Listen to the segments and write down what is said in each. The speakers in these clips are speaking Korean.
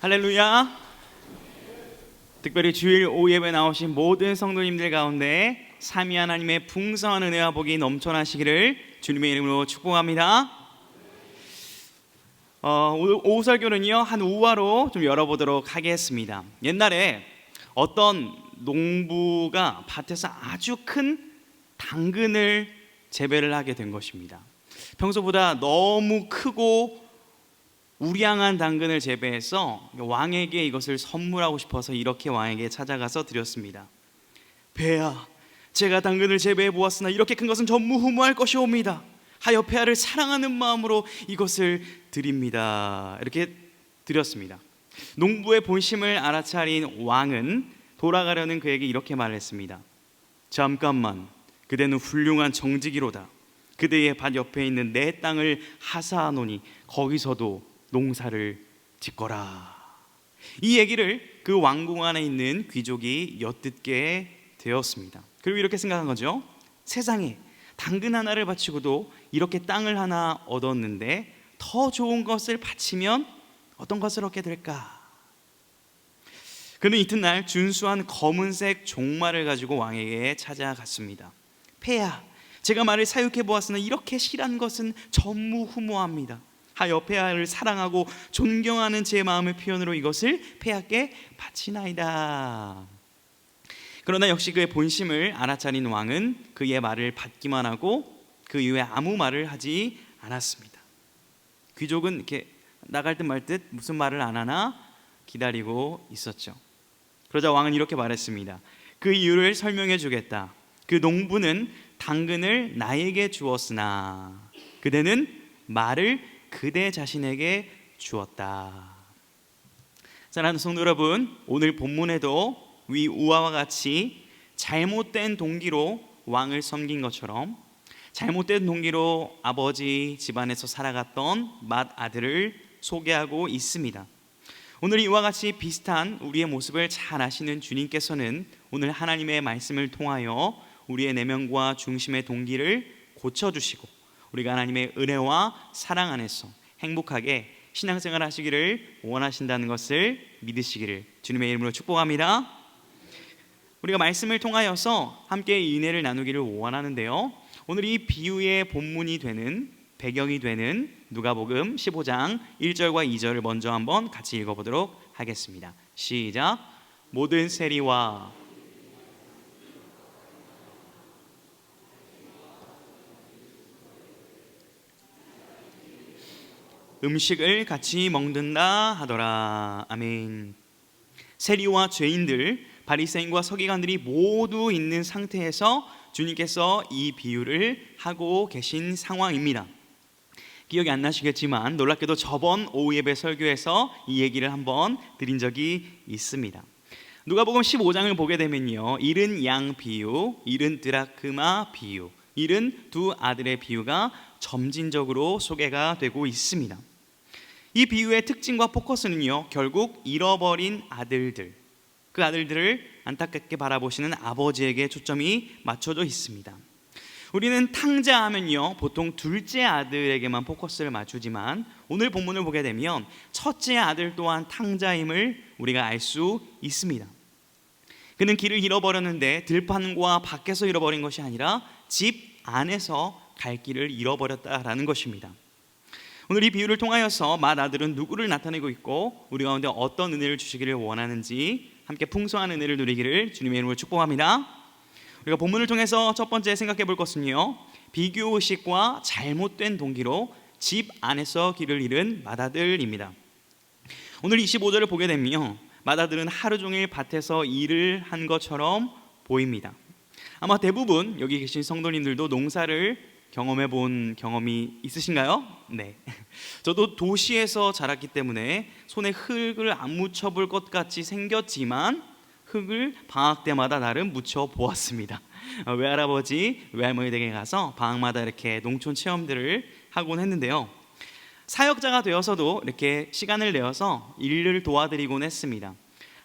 할렐루야. 특별히 주일 오후 예배 나오신 모든 성도님들 가운데 삼위 하나님의 풍성한 은혜와 복이 넘쳐나시기를 주님의 이름으로 축복합니다. 오후 설교는요 한 우화로 좀 열어보도록 하겠습니다. 옛날에 어떤 농부가 밭에서 아주 큰 당근을 재배를 하게 된 것입니다. 평소보다 너무 크고 우량한 당근을 재배해서 왕에게 이것을 선물하고 싶어서 이렇게 왕에게 찾아가서 드렸습니다. 폐하, 제가 당근을 재배해 보았으나 이렇게 큰 것은 전무후무할 것이옵니다. 하여 폐하를 사랑하는 마음으로 이것을 드립니다. 이렇게 드렸습니다. 농부의 본심을 알아차린 왕은 돌아가려는 그에게 이렇게 말했습니다. 잠깐만, 그대는 훌륭한 정직이로다. 그대의 밭 옆에 있는 내 땅을 하사하노니 거기서도 농사를 짓거라. 이 얘기를 그 왕궁 안에 있는 귀족이 엿듣게 되었습니다. 그리고 이렇게 생각한 거죠. 세상에 당근 하나를 바치고도 이렇게 땅을 하나 얻었는데 더 좋은 것을 바치면 어떤 것을 얻게 될까? 그는 이튿날 준수한 검은색 종말을 가지고 왕에게 찾아갔습니다. 폐하, 제가 말을 사육해 보았으나 이렇게 실한 것은 전무후무합니다. 하여 폐하를 사랑하고 존경하는 제 마음의 표현으로 이것을 폐하께 바치나이다. 그러나 역시 그의 본심을 알아차린 왕은 그의 말을 받기만 하고 그 이후에 아무 말을 하지 않았습니다. 귀족은 이렇게 나갈 듯 말 듯 무슨 말을 안 하나 기다리고 있었죠. 그러자 왕은 이렇게 말했습니다. 그 이유를 설명해 주겠다. 그 농부는 당근을 나에게 주었으나 그대는 말을 그대 자신에게 주었다. 사랑하는 성도 여러분, 오늘 본문에도 위 우화와 같이 잘못된 동기로 왕을 섬긴 것처럼 잘못된 동기로 아버지 집안에서 살아갔던 맏아들을 소개하고 있습니다. 오늘 이와 같이 비슷한 우리의 모습을 잘 아시는 주님께서는 오늘 하나님의 말씀을 통하여 우리의 내면과 중심의 동기를 고쳐주시고 우리가 하나님의 은혜와 사랑 안에서 행복하게 신앙생활 하시기를 원하신다는 것을 믿으시기를 주님의 이름으로 축복합니다. 우리가 말씀을 통하여서 함께 이 은혜를 나누기를 원하는데요, 오늘 이 비유의 본문이 되는 배경이 되는 누가복음 15장 1절과 2절을 먼저 한번 같이 읽어보도록 하겠습니다. 시작. 모든 세리와 음식을 같이 먹는다 하더라. 아멘. 세리와 죄인들, 바리새인과 서기관들이 모두 있는 상태에서 주님께서 이 비유를 하고 계신 상황입니다. 기억이 안 나시겠지만 놀랍게도 저번 오후 예배 설교에서 이 얘기를 한번 드린 적이 있습니다. 누가복음 15장을 보게 되면요, 잃은 양 비유, 잃은 드라크마 비유, 잃은 두 아들의 비유가 점진적으로 소개가 되고 있습니다. 이 비유의 특징과 포커스는요, 결국 잃어버린 아들들, 그 아들들을 안타깝게 바라보시는 아버지에게 초점이 맞춰져 있습니다. 우리는 탕자하면요 보통 둘째 아들에게만 포커스를 맞추지만 오늘 본문을 보게 되면 첫째 아들 또한 탕자임을 우리가 알 수 있습니다. 그는 길을 잃어버렸는데 들판과 밖에서 잃어버린 것이 아니라 집 안에서 갈 길을 잃어버렸다라는 것입니다. 오늘 이 비유를 통하여서 맏아들은 누구를 나타내고 있고 우리 가운데 어떤 은혜를 주시기를 원하는지 함께 풍성한 은혜를 누리기를 주님의 이름으로 축복합니다. 우리가 본문을 통해서 첫 번째 생각해 볼 것은요, 비교의식과 잘못된 동기로 집 안에서 길을 잃은 맏아들입니다. 오늘 25절을 보게 되면 맏아들은 하루 종일 밭에서 일을 한 것처럼 보입니다. 아마 대부분 여기 계신 성도님들도 농사를 경험해 본 경험이 있으신가요? 네. 저도 도시에서 자랐기 때문에 손에 흙을 안 묻혀볼 것 같이 생겼지만 흙을 방학 때마다 나름 묻혀 보았습니다. 외할아버지, 외할머니 댁에 가서 방학마다 이렇게 농촌 체험들을 하곤 했는데요, 사역자가 되어서도 이렇게 시간을 내어서 일을 도와드리곤 했습니다.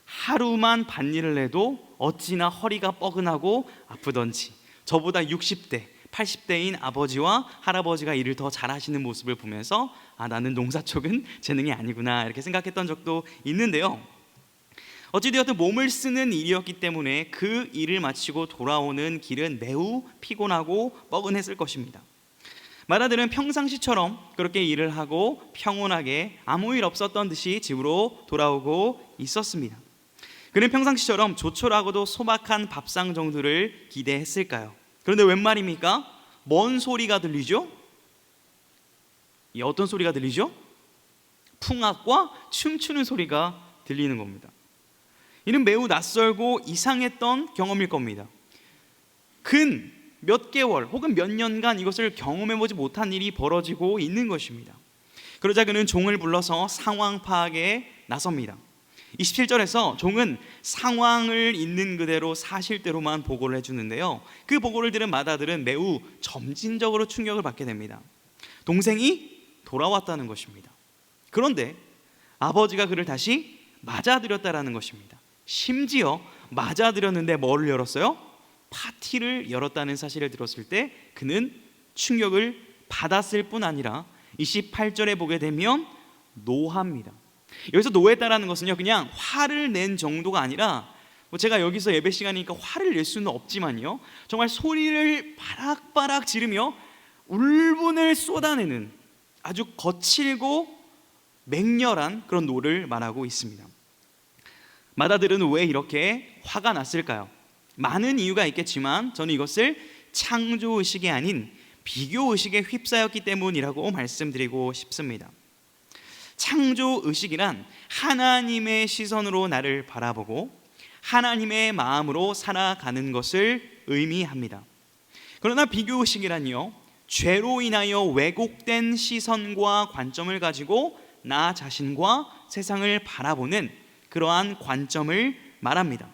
하루만 밭일을 해도 어찌나 허리가 뻐근하고 아프던지 저보다 60대 80대인 아버지와 할아버지가 일을 더 잘하시는 모습을 보면서 나는 농사 쪽은 재능이 아니구나 이렇게 생각했던 적도 있는데요. 어찌되었든 몸을 쓰는 일이었기 때문에 그 일을 마치고 돌아오는 길은 매우 피곤하고 뻐근했을 것입니다. 마다들은 평상시처럼 그렇게 일을 하고 평온하게 아무 일 없었던 듯이 집으로 돌아오고 있었습니다. 그는 평상시처럼 조촐하고도 소박한 밥상 정도를 기대했을까요? 그런데 웬 말입니까? 뭔 소리가 들리죠? 어떤 소리가 들리죠? 풍악과 춤추는 소리가 들리는 겁니다. 이는 매우 낯설고 이상했던 경험일 겁니다. 근 몇 개월 혹은 몇 년간 이것을 경험해보지 못한 일이 벌어지고 있는 것입니다. 그러자 그는 종을 불러서 상황 파악에 나섭니다. 27절에서 종은 상황을 있는 그대로 사실대로만 보고를 해주는데요, 그 보고를 들은 마다들은 매우 점진적으로 충격을 받게 됩니다. 동생이 돌아왔다는 것입니다. 그런데 아버지가 그를 다시 맞아들였다라는 것입니다. 심지어 맞아들였는데 뭐를 열었어요? 파티를 열었다는 사실을 들었을 때 그는 충격을 받았을 뿐 아니라 28절에 보게 되면 노합니다. 여기서 노했다라는 것은요, 그냥 화를 낸 정도가 아니라, 제가 여기서 예배 시간이니까 화를 낼 수는 없지만요, 정말 소리를 바락바락 지르며 울분을 쏟아내는 아주 거칠고 맹렬한 그런 노를 말하고 있습니다. 마다들은 왜 이렇게 화가 났을까요? 많은 이유가 있겠지만 저는 이것을 창조의식이 아닌 비교의식에 휩싸였기 때문이라고 말씀드리고 싶습니다. 창조의식이란 하나님의 시선으로 나를 바라보고 하나님의 마음으로 살아가는 것을 의미합니다. 그러나 비교의식이란요, 죄로 인하여 왜곡된 시선과 관점을 가지고 나 자신과 세상을 바라보는 그러한 관점을 말합니다.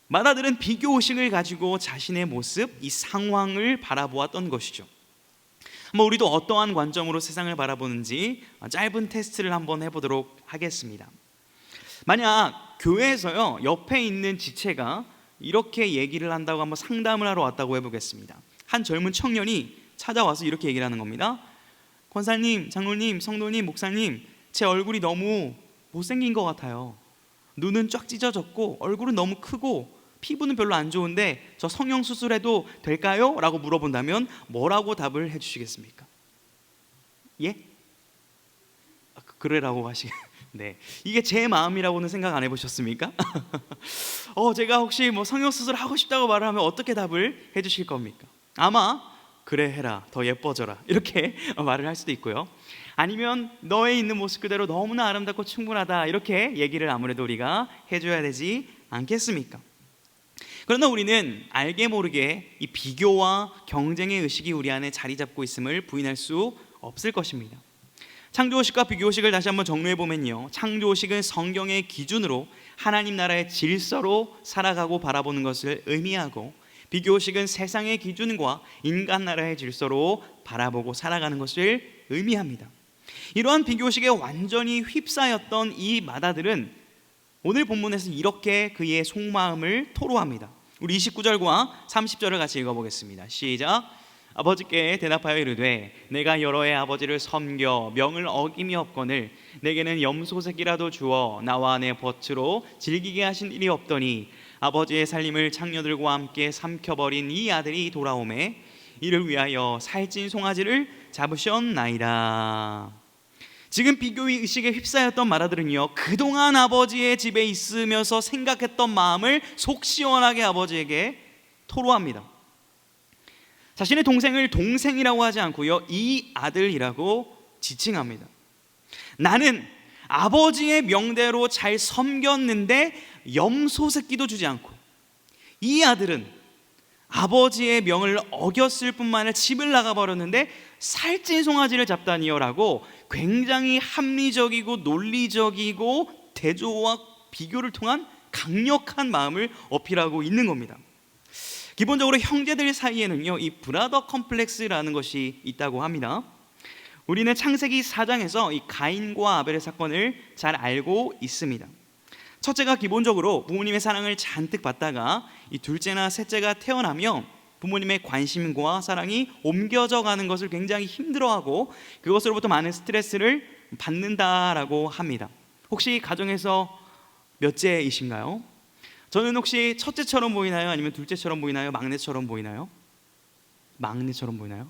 마다들은 비교의식을 가지고 자신의 모습, 이 상황을 바라보았던 것이죠. 우리도 어떠한 관점으로 세상을 바라보는지 짧은 테스트를 한번 해보도록 하겠습니다. 만약 교회에서요, 옆에 있는 지체가 이렇게 얘기를 한다고 한번 상담을 하러 왔다고 해보겠습니다. 한 젊은 청년이 찾아와서 이렇게 얘기를 하는 겁니다. 권사님, 장로님, 성도님, 목사님, 제 얼굴이 너무 못생긴 것 같아요. 눈은 쫙 찢어졌고 얼굴은 너무 크고 피부는 별로 안 좋은데 저 성형수술해도 될까요? 라고 물어본다면 뭐라고 답을 해주시겠습니까? 예? 그래라고 네, 이게 제 마음이라고는 생각 안 해보셨습니까? 제가 혹시 성형수술 하고 싶다고 말을 하면 어떻게 답을 해주실 겁니까? 아마 그래 해라, 더 예뻐져라, 이렇게 말을 할 수도 있고요, 아니면 너의 있는 모습 그대로 너무나 아름답고 충분하다, 이렇게 얘기를 아무래도 우리가 해줘야 되지 않겠습니까? 그러나 우리는 알게 모르게 이 비교와 경쟁의 의식이 우리 안에 자리 잡고 있음을 부인할 수 없을 것입니다. 창조의식과 비교의식을 다시 한번 정리해보면요, 창조의식은 성경의 기준으로 하나님 나라의 질서로 살아가고 바라보는 것을 의미하고, 비교의식은 세상의 기준과 인간 나라의 질서로 바라보고 살아가는 것을 의미합니다. 이러한 비교의식에 완전히 휩싸였던 이 마다들은 오늘 본문에서 이렇게 그의 속마음을 토로합니다. 우리 29절과 30절을 같이 읽어보겠습니다. 시작. 아버지께 대답하여 이르되 내가 여러 해 아버지를 섬겨 명을 어김이 없거늘 내게는 염소 새끼라도 주어 나와 내 벗으로 즐기게 하신 일이 없더니 아버지의 살림을 창녀들과 함께 삼켜버린 이 아들이 돌아오매 이를 위하여 살찐 송아지를 잡으셨나이다. 지금 비교의식에 휩싸였던 마다들은요, 그동안 아버지의 집에 있으면서 생각했던 마음을 속 시원하게 아버지에게 토로합니다. 자신의 동생을 동생이라고 하지 않고요, 이 아들이라고 지칭합니다. 나는 아버지의 명대로 잘 섬겼는데 염소 새끼도 주지 않고, 이 아들은 아버지의 명을 어겼을 뿐만 아니라 집을 나가버렸는데 살찐 송아지를 잡다니요 라고 굉장히 합리적이고 논리적이고 대조와 비교를 통한 강력한 마음을 어필하고 있는 겁니다. 기본적으로 형제들 사이에는요, 이 브라더 컴플렉스라는 것이 있다고 합니다. 우리는 창세기 4장에서 이 가인과 아벨의 사건을 잘 알고 있습니다. 첫째가 기본적으로 부모님의 사랑을 잔뜩 받다가 이 둘째나 셋째가 태어나며 부모님의 관심과 사랑이 옮겨져 가는 것을 굉장히 힘들어하고 그것으로부터 많은 스트레스를 받는다라고 합니다. 혹시 가정에서 몇째이신가요? 저는 혹시 첫째처럼 보이나요? 아니면 둘째처럼 보이나요? 막내처럼 보이나요? 막내처럼 보이나요?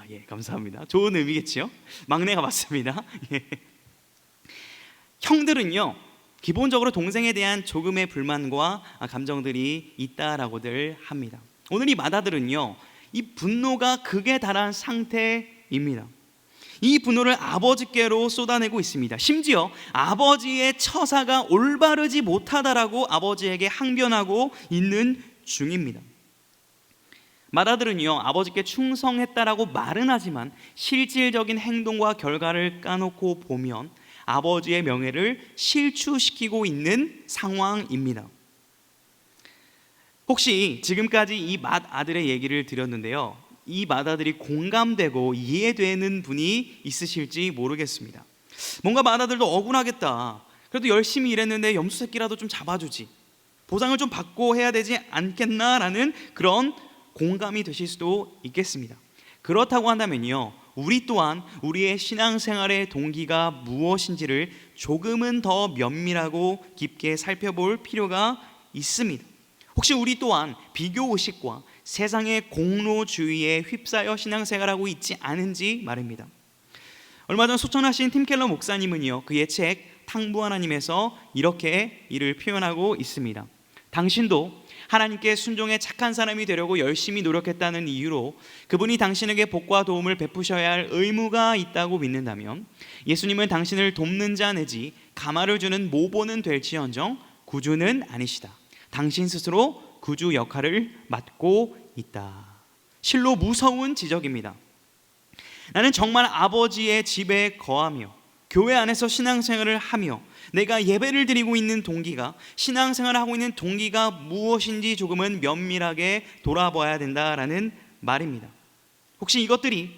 예, 감사합니다. 좋은 의미겠지요? 막내가 맞습니다. 예. 형들은요, 기본적으로 동생에 대한 조금의 불만과 감정들이 있다라고들 합니다. 오늘 이 맏아들은요, 이 분노가 극에 달한 상태입니다. 이 분노를 아버지께로 쏟아내고 있습니다. 심지어 아버지의 처사가 올바르지 못하다라고 아버지에게 항변하고 있는 중입니다. 맏아들은요, 아버지께 충성했다라고 말은 하지만 실질적인 행동과 결과를 까놓고 보면 아버지의 명예를 실추시키고 있는 상황입니다. 혹시 지금까지 이 맏아들의 얘기를 드렸는데요, 이 맏아들이 공감되고 이해되는 분이 있으실지 모르겠습니다. 뭔가 맏아들도 억울하겠다, 그래도 열심히 일했는데 염소 새끼라도 좀 잡아주지, 보상을 좀 받고 해야 되지 않겠나라는 그런 공감이 되실 수도 있겠습니다. 그렇다고 한다면요, 우리 또한 우리의 신앙생활의 동기가 무엇인지를 조금은 더 면밀하고 깊게 살펴볼 필요가 있습니다. 혹시 우리 또한 비교의식과 세상의 공로주의에 휩싸여 신앙생활하고 있지 않은지 말입니다. 얼마 전 소천하신 팀 켈러 목사님은요, 그의 책 탕부 하나님에서 이렇게 이를 표현하고 있습니다. 당신도 하나님께 순종해 착한 사람이 되려고 열심히 노력했다는 이유로 그분이 당신에게 복과 도움을 베푸셔야 할 의무가 있다고 믿는다면 예수님은 당신을 돕는 자 내지 가마를 주는 모보는 될지언정 구주는 아니시다. 당신 스스로 구주 역할을 맡고 있다. 실로 무서운 지적입니다. 나는 정말 아버지의 집에 거하며 교회 안에서 신앙생활을 하며 내가 예배를 드리고 있는 동기가, 신앙생활을 하고 있는 동기가 무엇인지 조금은 면밀하게 돌아봐야 된다라는 말입니다. 혹시 이것들이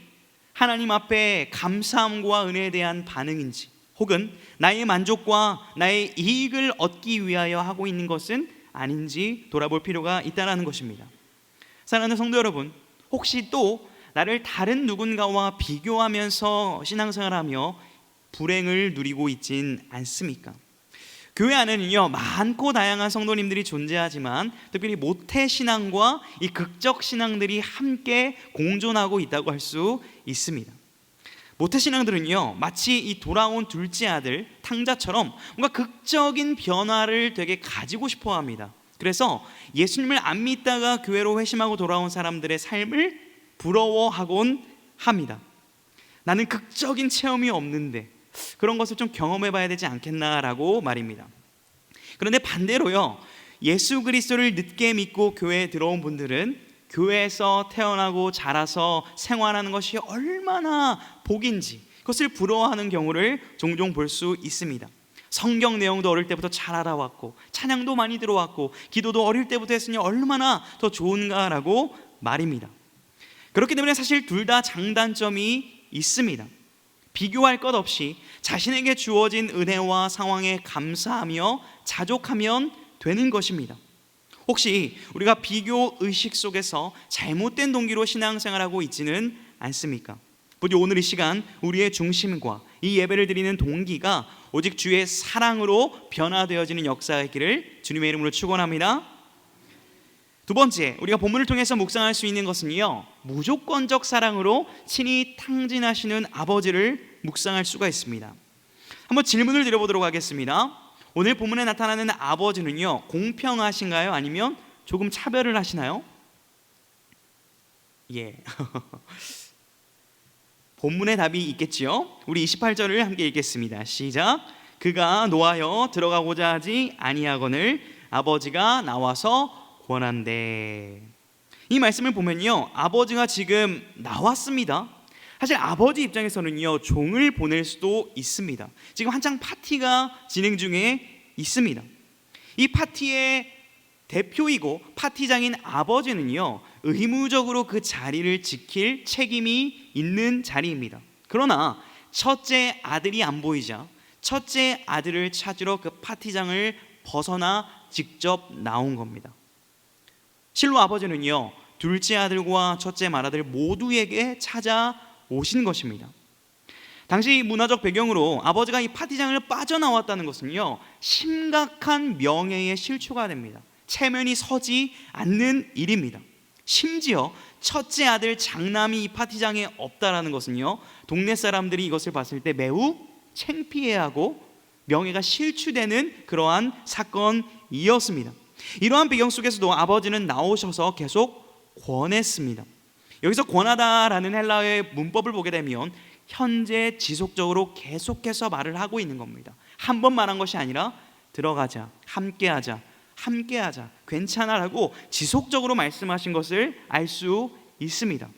하나님 앞에 감사함과 은혜에 대한 반응인지, 혹은 나의 만족과 나의 이익을 얻기 위하여 하고 있는 것은 아닌지 돌아볼 필요가 있다는 것입니다. 사랑하는 성도 여러분, 혹시 또 나를 다른 누군가와 비교하면서 신앙생활하며 불행을 누리고 있진 않습니까? 교회 안에는요, 많고 다양한 성도님들이 존재하지만 특별히 모태신앙과 이 극적신앙들이 함께 공존하고 있다고 할 수 있습니다. 모태신앙들은요, 마치 이 돌아온 둘째 아들 탕자처럼 뭔가 극적인 변화를 되게 가지고 싶어 합니다. 그래서 예수님을 안 믿다가 교회로 회심하고 돌아온 사람들의 삶을 부러워하곤 합니다. 나는 극적인 체험이 없는데 그런 것을 좀 경험해 봐야 되지 않겠나라고 말입니다. 그런데 반대로요, 예수 그리스도를 늦게 믿고 교회에 들어온 분들은 교회에서 태어나고 자라서 생활하는 것이 얼마나 복인지 그것을 부러워하는 경우를 종종 볼 수 있습니다. 성경 내용도 어릴 때부터 잘 알아왔고 찬양도 많이 들어왔고 기도도 어릴 때부터 했으니 얼마나 더 좋은가라고 말입니다. 그렇기 때문에 사실 둘 다 장단점이 있습니다. 비교할 것 없이 자신에게 주어진 은혜와 상황에 감사하며 자족하면 되는 것입니다. 혹시 우리가 비교 의식 속에서 잘못된 동기로 신앙생활하고 있지는 않습니까? 부디 오늘 이 시간 우리의 중심과 이 예배를 드리는 동기가 오직 주의 사랑으로 변화되어지는 역사이기를 주님의 이름으로 축원합니다. 두 번째, 우리가 본문을 통해서 묵상할 수 있는 것은요, 무조건적 사랑으로 친히 탕진하시는 아버지를 묵상할 수가 있습니다. 한번 질문을 드려보도록 하겠습니다. 오늘 본문에 나타나는 아버지는요, 공평하신가요? 아니면 조금 차별을 하시나요? 예. 본문의 답이 있겠지요. 우리 28절을 함께 읽겠습니다. 시작. 그가 노하여 들어가고자 하지 아니하거늘 아버지가 나와서 권한대. 이 말씀을 보면요, 아버지가 지금 나왔습니다. 사실 아버지 입장에서는요, 종을 보낼 수도 있습니다. 지금 한창 파티가 진행 중에 있습니다. 이 파티의 대표이고 파티장인 아버지는요, 의무적으로 그 자리를 지킬 책임이 있는 자리입니다. 그러나 첫째 아들이 안 보이자 첫째 아들을 찾으러 그 파티장을 벗어나 직접 나온 겁니다. 실로 아버지는요, 둘째 아들과 첫째 맏아들 모두에게 찾아오신 것입니다. 당시 문화적 배경으로 아버지가 이 파티장을 빠져나왔다는 것은요, 심각한 명예의 실추가 됩니다. 체면이 서지 않는 일입니다. 심지어 첫째 아들 장남이 이 파티장에 없다라는 것은요, 동네 사람들이 이것을 봤을 때 매우 창피해하고 명예가 실추되는 그러한 사건이었습니다. 이러한 배경 속에서도 아버지는 나오셔서 계속 권했습니다. 여기서 권하다라는 헬라어의 문법을 보게 되면 현재 지속적으로 계속해서 말을 하고 있는 겁니다. 한 번 말한 것이 아니라 들어가자, 함께하자, 괜찮아라고 지속적으로 말씀하신 것을 알 수 있습니다.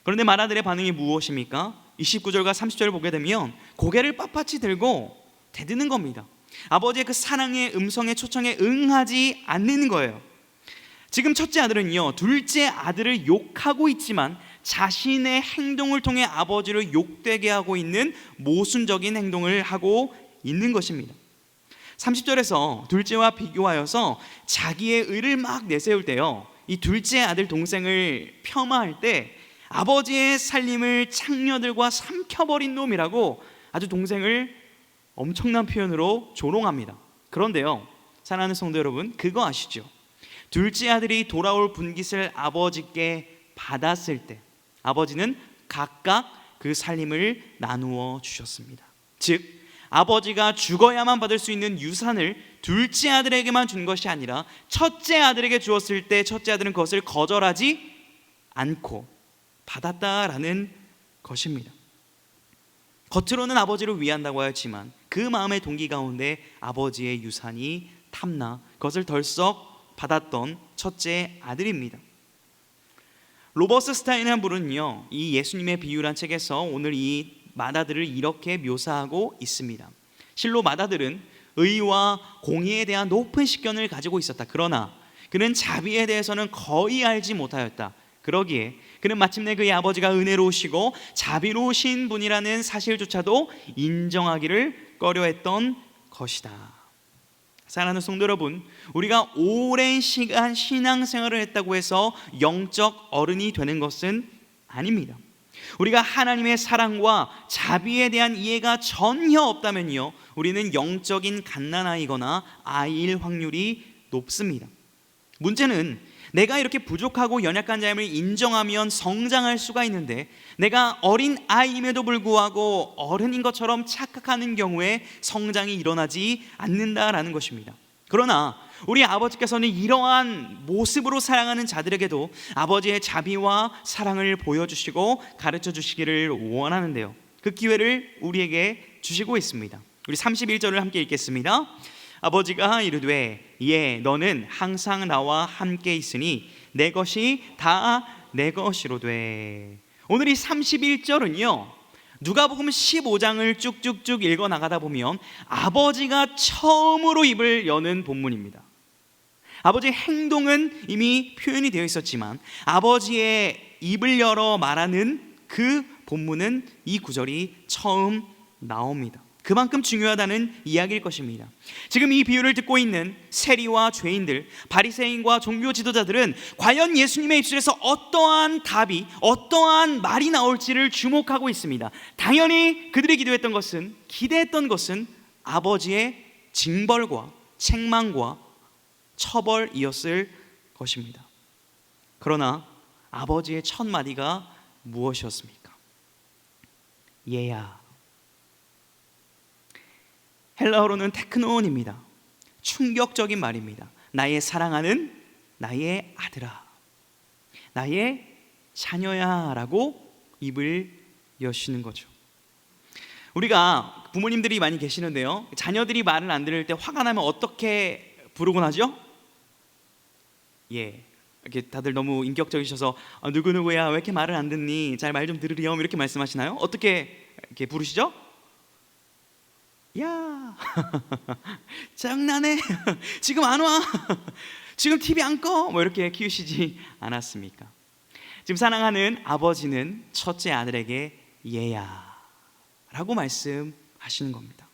그런데 맏아들의 반응이 무엇입니까? 29절과 30절을 보게 되면 고개를 빳빳이 들고 대드는 겁니다. 아버지의 그 사랑의 음성의 초청에 응하지 않는 거예요. 지금 첫째 아들은요, 둘째 아들을 욕하고 있지만 자신의 행동을 통해 아버지를 욕되게 하고 있는 모순적인 행동을 하고 있는 것입니다. 30절에서 둘째와 비교하여서 자기의 의를 막 내세울 때요, 이 둘째 아들 동생을 폄하할 때 아버지의 살림을 창녀들과 삼켜버린 놈이라고 아주 동생을 엄청난 표현으로 조롱합니다. 그런데요, 사랑하는 성도 여러분, 그거 아시죠? 둘째 아들이 돌아올 분깃을 아버지께 받았을 때 아버지는 각각 그 살림을 나누어 주셨습니다. 즉 아버지가 죽어야만 받을 수 있는 유산을 둘째 아들에게만 준 것이 아니라 첫째 아들에게 주었을 때 첫째 아들은 그것을 거절하지 않고 받았다라는 것입니다. 겉으로는 아버지를 위한다고 하였지만 그 마음의 동기 가운데 아버지의 유산이 탐나 그것을 덜썩 받았던 첫째 아들입니다. 로버스 스타인이라는 분은요, 이 예수님의 비유란 책에서 오늘 이 맏아들을 이렇게 묘사하고 있습니다. 실로 맏아들은 의와 공의에 대한 높은 식견을 가지고 있었다. 그러나 그는 자비에 대해서는 거의 알지 못하였다. 그러기에 그는 마침내 그의 아버지가 은혜로우시고 자비로우신 분이라는 사실조차도 인정하기를 꺼려했던 것이다. 사랑하는 성도 여러분, 우리가 오랜 시간 신앙생활을 했다고 해서 영적 어른이 되는 것은 아닙니다. 우리가 하나님의 사랑과 자비에 대한 이해가 전혀 없다면요, 우리는 영적인 갓난아이거나 아이일 확률이 높습니다. 문제는 내가 이렇게 부족하고 연약한 자임을 인정하면 성장할 수가 있는데 내가 어린 아이임에도 불구하고 어른인 것처럼 착각하는 경우에 성장이 일어나지 않는다라는 것입니다. 그러나 우리 아버지께서는 이러한 모습으로 사랑하는 자들에게도 아버지의 자비와 사랑을 보여주시고 가르쳐 주시기를 원하는데요, 그 기회를 우리에게 주시고 있습니다. 우리 31절을 함께 읽겠습니다. 아버지가 이르되 예 너는 항상 나와 함께 있으니 내 것이 다 내 것이로 돼. 오늘 이 31절은요 누가복음 15장을 쭉쭉쭉 읽어 나가다 보면 아버지가 처음으로 입을 여는 본문입니다. 아버지의 행동은 이미 표현이 되어 있었지만 아버지의 입을 열어 말하는 그 본문은 이 구절이 처음 나옵니다. 그만큼 중요하다는 이야기일 것입니다. 지금 이 비유를 듣고 있는 세리와 죄인들, 바리새인과 종교 지도자들은 과연 예수님의 입술에서 어떠한 답이, 어떠한 말이 나올지를 주목하고 있습니다. 당연히 그들이 기대했던 것은 아버지의 징벌과 책망과 처벌이었을 것입니다. 그러나 아버지의 첫 마디가 무엇이었습니까? 얘야. 헬라어로는 테크논입니다. 충격적인 말입니다. 나의 사랑하는 나의 아들아, 나의 자녀야 라고 입을 여시는 거죠. 우리가 부모님들이 많이 계시는데요, 자녀들이 말을 안 들을 때 화가 나면 어떻게 부르곤 하죠? 예, 이렇게 다들 너무 인격적이셔서 누구누구야 왜 이렇게 말을 안 듣니? 잘 말 좀 들으렴 이렇게 말씀하시나요? 어떻게 이렇게 부르시죠? 야 장난해 지금 안 와 지금 TV 안 꺼 뭐 이렇게 키우시지 않았습니까? 지금 사랑하는 아버지는 첫째 아들에게 얘야 라고 말씀하시는 겁니다.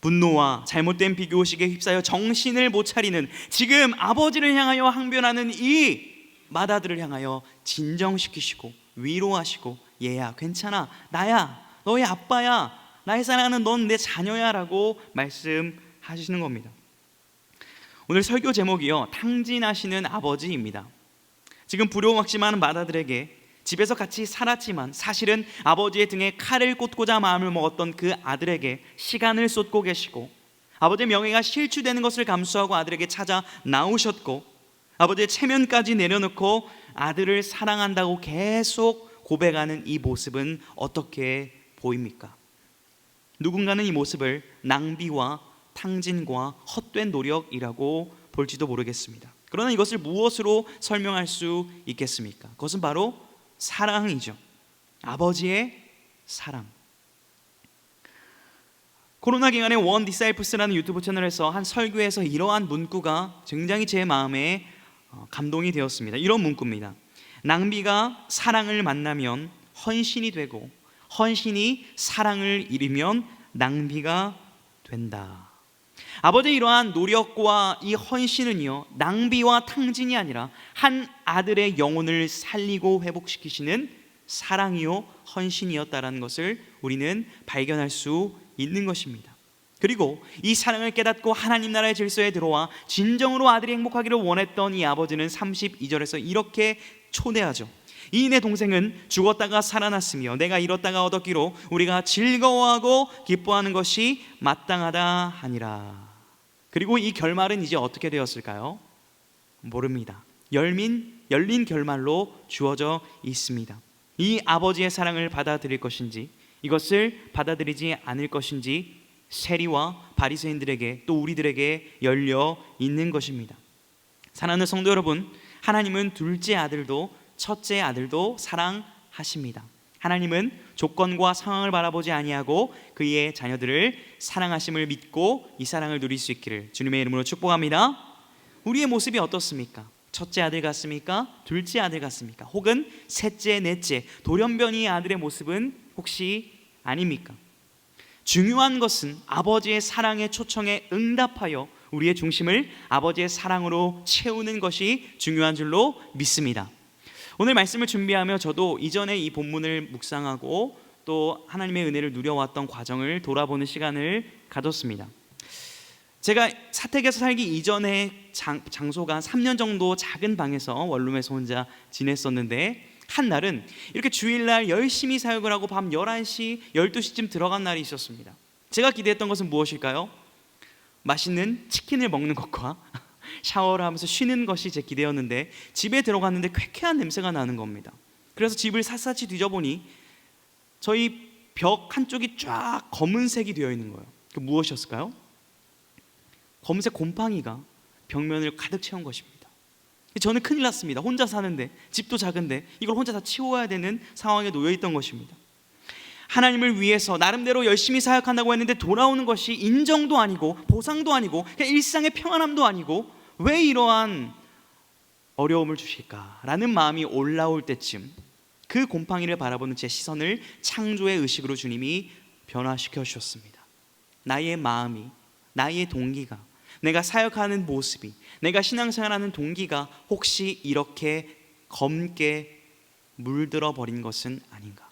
분노와 잘못된 비교의식에 휩싸여 정신을 못 차리는 지금 아버지를 향하여 항변하는 이 맏아들을 향하여 진정시키시고 위로하시고, 얘야 괜찮아, 나야, 너의 아빠야, 나의 사랑하는 넌 내 자녀야 라고 말씀하시는 겁니다. 오늘 설교 제목이요, 탕진하시는 아버지입니다. 지금 부려막심하는 맏아들에게 집에서 같이 살았지만 사실은 아버지의 등에 칼을 꽂고자 마음을 먹었던 그 아들에게 시간을 쏟고 계시고, 아버지의 명예가 실추되는 것을 감수하고 아들에게 찾아 나오셨고, 아버지의 체면까지 내려놓고 아들을 사랑한다고 계속 고백하는 이 모습은 어떻게 보입니까? 누군가는 이 모습을 낭비와 탕진과 헛된 노력이라고 볼지도 모르겠습니다. 그러나 이것을 무엇으로 설명할 수 있겠습니까? 그것은 바로 사랑이죠. 아버지의 사랑. 코로나 기간에 원 디사이플스라는 유튜브 채널에서 한 설교에서 이러한 문구가 굉장히 제 마음에 감동이 되었습니다. 이런 문구입니다. 낭비가 사랑을 만나면 헌신이 되고, 헌신이 사랑을 이루면 낭비가 된다. 아버지의 이러한 노력과 이 헌신은요, 낭비와 탕진이 아니라 한 아들의 영혼을 살리고 회복시키시는 사랑이요 헌신이었다라는 것을 우리는 발견할 수 있는 것입니다. 그리고 이 사랑을 깨닫고 하나님 나라의 질서에 들어와 진정으로 아들이 행복하기를 원했던 이 아버지는 32절에서 이렇게 초대하죠. 이 내 동생은 죽었다가 살아났으며 내가 잃었다가 얻었기로 우리가 즐거워하고 기뻐하는 것이 마땅하다 하니라. 그리고 이 결말은 이제 어떻게 되었을까요? 모릅니다. 열린 결말로 주어져 있습니다. 이 아버지의 사랑을 받아들일 것인지, 이것을 받아들이지 않을 것인지 세리와 바리새인들에게, 또 우리들에게 열려 있는 것입니다. 사랑하는 성도 여러분, 하나님은 둘째 아들도 첫째 아들도 사랑하십니다. 하나님은 조건과 상황을 바라보지 아니하고 그의 자녀들을 사랑하심을 믿고 이 사랑을 누릴 수 있기를 주님의 이름으로 축복합니다. 우리의 모습이 어떻습니까? 첫째 아들 같습니까? 둘째 아들 같습니까? 혹은 셋째, 넷째, 돌연변이의 아들의 모습은 혹시 아닙니까? 중요한 것은 아버지의 사랑의 초청에 응답하여 우리의 중심을 아버지의 사랑으로 채우는 것이 중요한 줄로 믿습니다. 오늘 말씀을 준비하며 저도 이전에 이 본문을 묵상하고 또 하나님의 은혜를 누려왔던 과정을 돌아보는 시간을 가졌습니다. 제가 사택에서 살기 이전에 장소가 3년 정도 작은 방에서 원룸에서 혼자 지냈었는데, 한 날은 이렇게 주일날 열심히 사역을 하고 밤 11시, 12시쯤 들어간 날이 있었습니다. 제가 기대했던 것은 무엇일까요? 맛있는 치킨을 먹는 것과 샤워를 하면서 쉬는 것이 제 기대였는데, 집에 들어갔는데 쾌쾌한 냄새가 나는 겁니다. 그래서 집을 샅샅이 뒤져보니 저희 벽 한쪽이 쫙 검은색이 되어 있는 거예요. 그 무엇이었을까요? 검은색 곰팡이가 벽면을 가득 채운 것입니다. 저는 큰일 났습니다. 혼자 사는데, 집도 작은데 이걸 혼자 다 치워야 되는 상황에 놓여 있던 것입니다. 하나님을 위해서 나름대로 열심히 사역한다고 했는데 돌아오는 것이 인정도 아니고 보상도 아니고 그냥 일상의 평안함도 아니고 왜 이러한 어려움을 주실까라는 마음이 올라올 때쯤 그 곰팡이를 바라보는 제 시선을 창조의 의식으로 주님이 변화시켜 주셨습니다. 나의 마음이, 나의 동기가, 내가 사역하는 모습이, 내가 신앙생활하는 동기가 혹시 이렇게 검게 물들어 버린 것은 아닌가?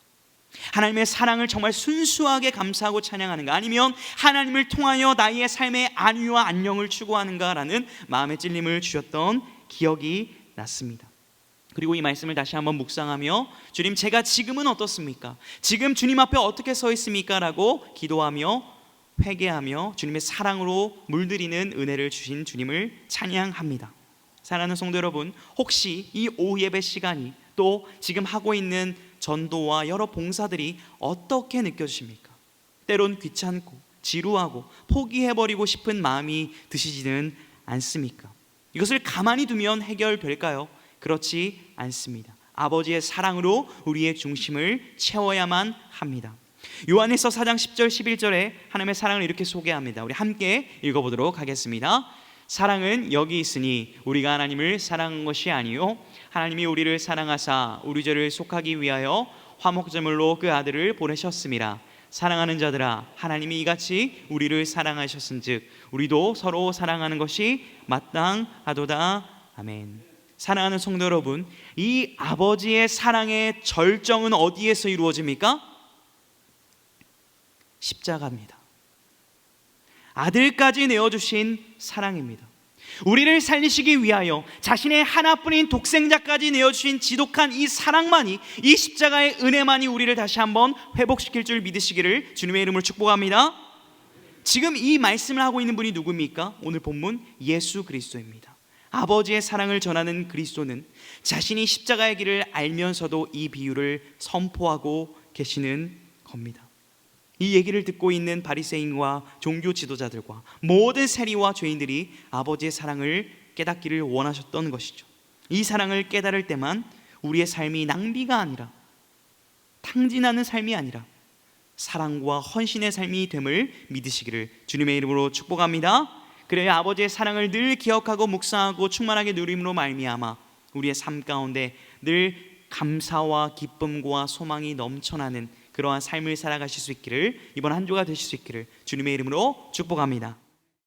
하나님의 사랑을 정말 순수하게 감사하고 찬양하는가? 아니면 하나님을 통하여 나의 삶의 안위와 안녕을 추구하는가라는 마음의 찔림을 주셨던 기억이 났습니다. 그리고 이 말씀을 다시 한번 묵상하며 주님, 제가 지금은 어떻습니까? 지금 주님 앞에 어떻게 서 있습니까? 라고 기도하며 회개하며 주님의 사랑으로 물들이는 은혜를 주신 주님을 찬양합니다. 사랑하는 성도 여러분, 혹시 이 오후 예배 시간이 또 지금 하고 있는 전도와 여러 봉사들이 어떻게 느껴지십니까? 때론 귀찮고 지루하고 포기해버리고 싶은 마음이 드시지는 않습니까? 이것을 가만히 두면 해결될까요? 그렇지 않습니다. 아버지의 사랑으로 우리의 중심을 채워야만 합니다. 요한일서 4장 10절 11절에 하나님의 사랑을 이렇게 소개합니다. 우리 함께 읽어보도록 하겠습니다. 사랑은 여기 있으니 우리가 하나님을 사랑한 것이 아니요 하나님이 우리를 사랑하사 우리 죄를 속하기 위하여 화목제물로 그 아들을 보내셨음이라. 사랑하는 자들아, 하나님이 이같이 우리를 사랑하셨은즉 우리도 서로 사랑하는 것이 마땅하도다. 아멘. 사랑하는 성도 여러분, 이 아버지의 사랑의 절정은 어디에서 이루어집니까? 십자가입니다. 아들까지 내어주신 사랑입니다. 우리를 살리시기 위하여 자신의 하나뿐인 독생자까지 내어주신 지독한 이 사랑만이, 이 십자가의 은혜만이 우리를 다시 한번 회복시킬 줄 믿으시기를 주님의 이름으로 축복합니다. 지금 이 말씀을 하고 있는 분이 누구입니까? 오늘 본문 예수 그리스도입니다. 아버지의 사랑을 전하는 그리스도는 자신이 십자가의 길을 알면서도 이 비유를 선포하고 계시는 겁니다. 이 얘기를 듣고 있는 바리새인과 종교 지도자들과 모든 세리와 죄인들이 아버지의 사랑을 깨닫기를 원하셨던 것이죠. 이 사랑을 깨달을 때만 우리의 삶이 낭비가 아니라, 탕진하는 삶이 아니라 사랑과 헌신의 삶이 됨을 믿으시기를 주님의 이름으로 축복합니다. 그래야 아버지의 사랑을 늘 기억하고 묵상하고 충만하게 누림으로 말미암아 우리의 삶 가운데 늘 감사와 기쁨과 소망이 넘쳐나는 그러한 삶을 살아가실 수 있기를, 이번 한 주가 되실 수 있기를 주님의 이름으로 축복합니다.